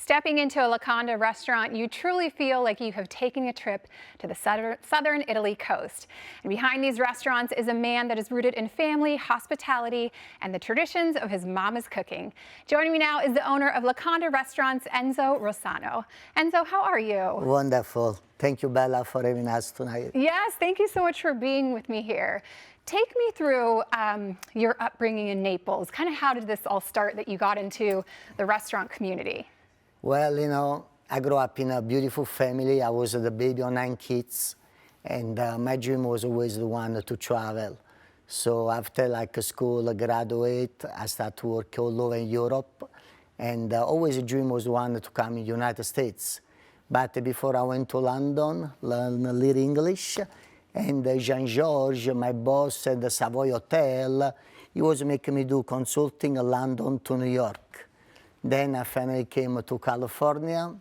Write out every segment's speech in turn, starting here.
Stepping into a Locanda restaurant, you truly feel like you have taken a trip to the southern Italy coast. And behind these restaurants is a man that is rooted in family, hospitality, and the traditions of his mama's cooking. Joining me now is the owner of Locanda Restaurants, Enzo Rosano. Enzo, how are you? Wonderful. Thank you, Bella, for having us tonight. Yes, thank you so much for being with me here. Take me through your upbringing in Naples. Kind of how did this all start that you got into the restaurant community? Well, you know, I grew up in a beautiful family. I was the baby of 9 kids, and my dream was always the one to travel. So after school, I graduate, I start to work all over Europe, and always a dream was the one to come in the United States. But before I went to London, learn a little English, and Jean-Georges, my boss at the Savoy Hotel, he was making me do consulting in London to New York. Then I finally came to California,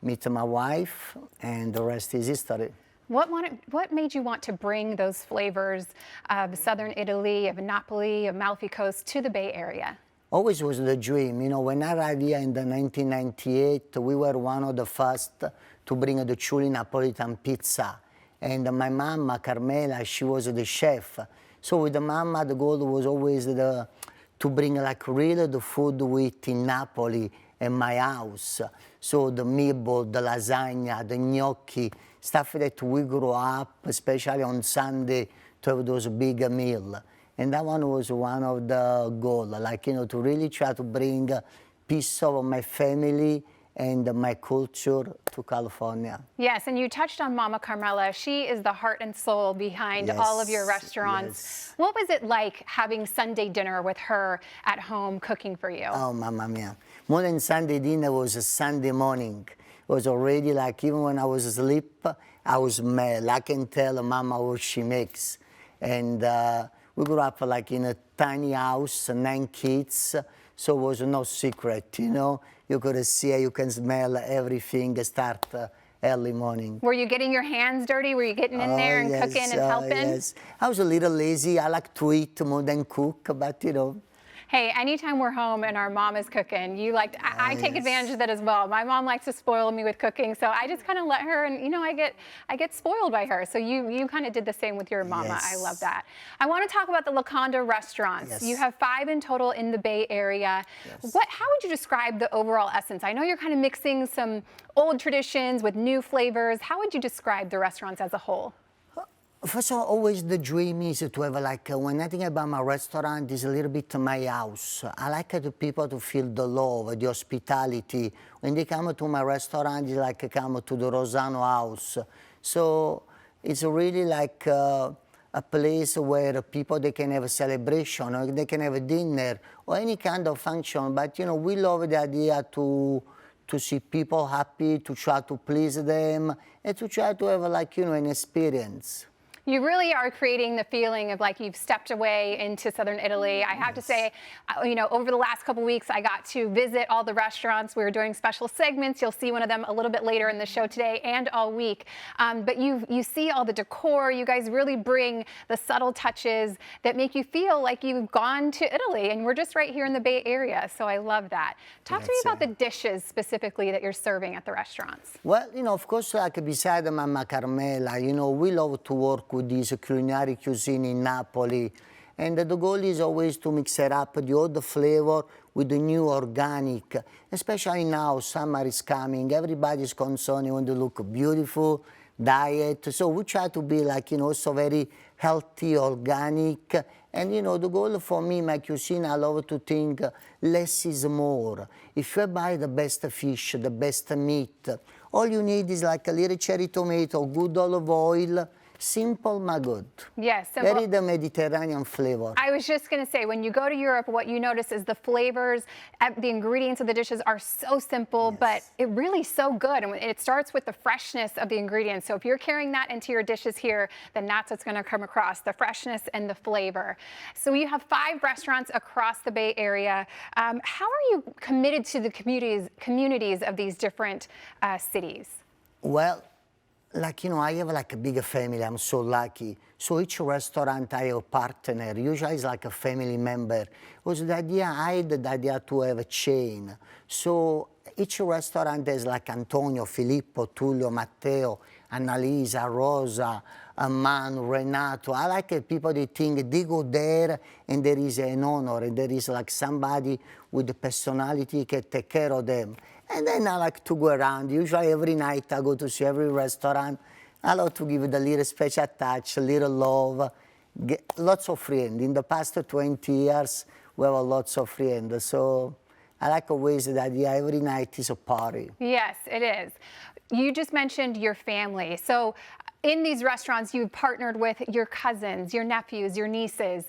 meet my wife, and the rest is history. What made you want to bring those flavors of southern Italy, of Napoli, of Amalfi Coast to the Bay Area? Always was the dream. You know, when I arrived here in the 1998, we were one of the first to bring the truly Napolitan pizza. And my mama, Carmela, she was the chef. So with the mama, the goal was always to bring really the food we eat in Napoli and my house. So the meatball, the lasagna, the gnocchi, stuff that we grew up, especially on Sunday, to have those big meals. And that one was one of the goals, to really try to bring a piece of my family and my culture to California. Yes, and you touched on Mama Carmela. She is the heart and soul behind all of your restaurants. Yes. What was it like having Sunday dinner with her at home cooking for you? Oh, mamma mia. More than Sunday dinner was a Sunday morning. It was already even when I was asleep, I was mad. I can tell Mama what she makes. And we grew up in a tiny house, 9 kids, so it was no secret, you know. You could see, you can smell everything start early morning. Were you getting your hands dirty? Were you getting in there and cooking and helping? Yes, I was a little lazy. I like to eat more than cook, but you know. Hey, anytime we're home and our mom is cooking, I take advantage of that as well. My mom likes to spoil me with cooking, so I just kind of let her, and you know, I get spoiled by her. So you kind of did the same with your mama. Yes. I love that. I want to talk about the Locanda restaurants. Yes. You have 5 in total in the Bay Area. Yes. How would you describe the overall essence? I know you're kind of mixing some old traditions with new flavors. How would you describe the restaurants as a whole? First of all, always the dream is to have when I think about my restaurant, it's a little bit my house. I like the people to feel the love, the hospitality. When they come to my restaurant, it's like come to the Rosano house. So it's really a place where people, they can have a celebration, or they can have a dinner, or any kind of function. But, you know, we love the idea to see people happy, to try to please them, and to try to have an experience. You really are creating the feeling of like you've stepped away into southern Italy. I have to say, you know, over the last couple weeks, I got to visit all the restaurants. We were doing special segments. You'll see one of them a little bit later in the show today and all week. But you see all the decor. You guys really bring the subtle touches that make you feel like you've gone to Italy, and we're just right here in the Bay Area. So I love that. Talk to me about the dishes specifically that you're serving at the restaurants. Well, you know, of course, beside Mama Carmela, you know, we love to work with this culinary cuisine in Napoli, and the goal is always to mix it up, the old flavor with the new organic. Especially now, summer is coming, everybody's concerned, you want to look beautiful, diet, so we try to be also very healthy, organic, and you know, the goal for me, my cuisine, I love to think less is more. If you buy the best fish, the best meat, all you need is a little cherry tomato, good olive oil, simple but good. Yes, simple. Very the Mediterranean flavor. I was just going to say, when you go to Europe, what you notice is the flavors, the ingredients of the dishes are so simple, but it really so good. And it starts with the freshness of the ingredients. So if you're carrying that into your dishes here, then that's what's going to come across, the freshness and the flavor. So you have 5 restaurants across the Bay Area. How are you committed to the communities of these different cities? Well, Like, you know, I have like a big family. I'm so lucky. So each restaurant I have a partner. Usually it's like a family member. Because the idea, I had the idea to have a chain. So each restaurant has like Antonio, Filippo, Tullio, Matteo, Annalisa, Rosa, Manu, Renato. I like it, people that think they go there and there is an honor and there is like somebody with the personality can take care of them. And then I like to go around. Usually every night I go to see every restaurant. I love to give it a little special touch, a little love. Get lots of friends. In the past 20 years, we have lots of friends. So I like always the idea every night is a party. Yes, it is. You just mentioned your family. So in these restaurants, you've partnered with your cousins, your nephews, your nieces.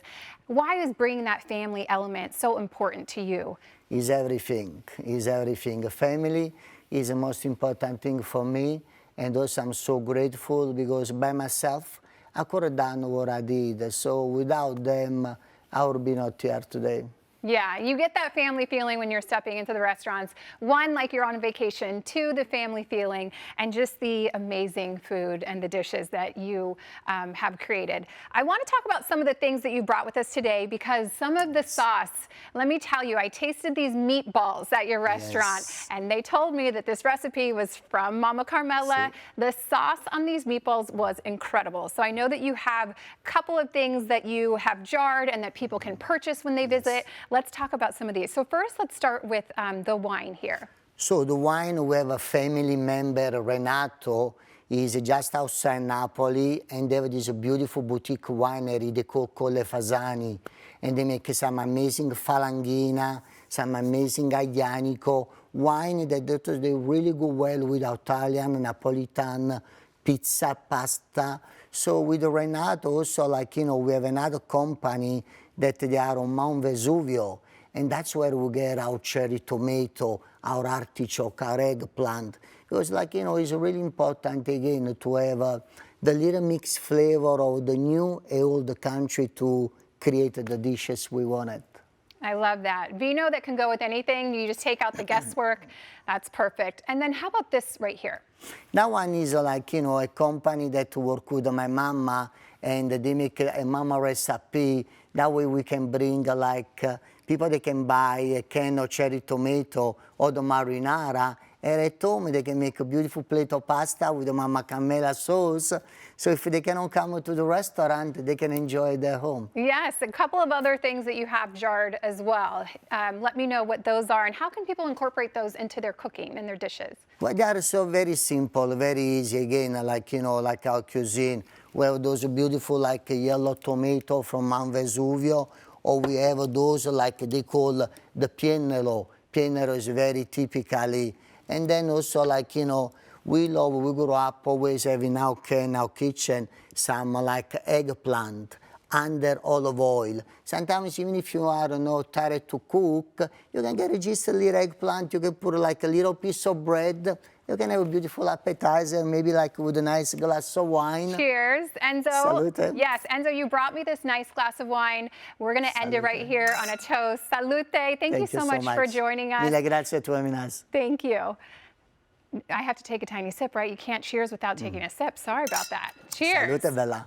Why is bringing that family element so important to you? Is everything, is everything. Family is the most important thing for me, and also I'm so grateful because by myself, I could have done what I did. So without them, I would be not here today. Yeah, you get that family feeling when you're stepping into the restaurants. One, like you're on vacation. Two, the family feeling, and just the amazing food and the dishes that you have created. I want to talk about some of the things that you brought with us today, because some of the sauce, let me tell you, I tasted these meatballs at your restaurant, and they told me that this recipe was from Mama Carmela. The sauce on these meatballs was incredible. So I know that you have a couple of things that you have jarred and that people can purchase when they visit. Let's talk about some of these. So first, let's start with the wine here. So the wine, we have a family member, Renato, is just outside Napoli, and they have this beautiful boutique winery they call Colle Fasani, and they make some amazing Falanghina, some amazing Aglianico wine that they really go well with Italian, Napolitan, pizza, pasta. So with Renato also, like, you know, we have another company that they are on Mount Vesuvio, and that's where we get our cherry tomato, our artichoke, our eggplant. Because, like, you know, it's really important, again, to have the little mixed flavor of the new and old country to create the dishes we wanted. I love that. Vino that can go with anything. You just take out the guesswork. That's perfect. And then how about this right here? That one is like, you know, a company that work with my mama, and they make a mama recipe. That way we can bring like people that can buy a can of cherry tomato or the marinara, and at home they can make a beautiful plate of pasta with the Mama Carmela sauce. So if they cannot come to the restaurant, they can enjoy it at home. Yes, a couple of other things that you have jarred as well. Let me know what those are, and how can people incorporate those into their cooking and their dishes? Well, they are so very simple, very easy. Again, like, you know, like our cuisine. We have those beautiful like yellow tomato from Mount Vesuvio, or we have those like they call the piennolo. Piennolo is very typically. And then also, like, you know, we grew up always having in our kitchen some like eggplant under olive oil. Sometimes even if you are not tired to cook, you can get just a little eggplant, you can put like a little piece of bread, you can have a beautiful appetizer, maybe like with a nice glass of wine. Cheers, Enzo. Salute. Yes, Enzo, you brought me this nice glass of wine. We're going to end it right here on a toast. Salute. Thank you so much for joining us. Mille grazie a tu, Minas. Thank you. I have to take a tiny sip, right? You can't cheers without taking a sip. Sorry about that. Cheers. Salute, Bella.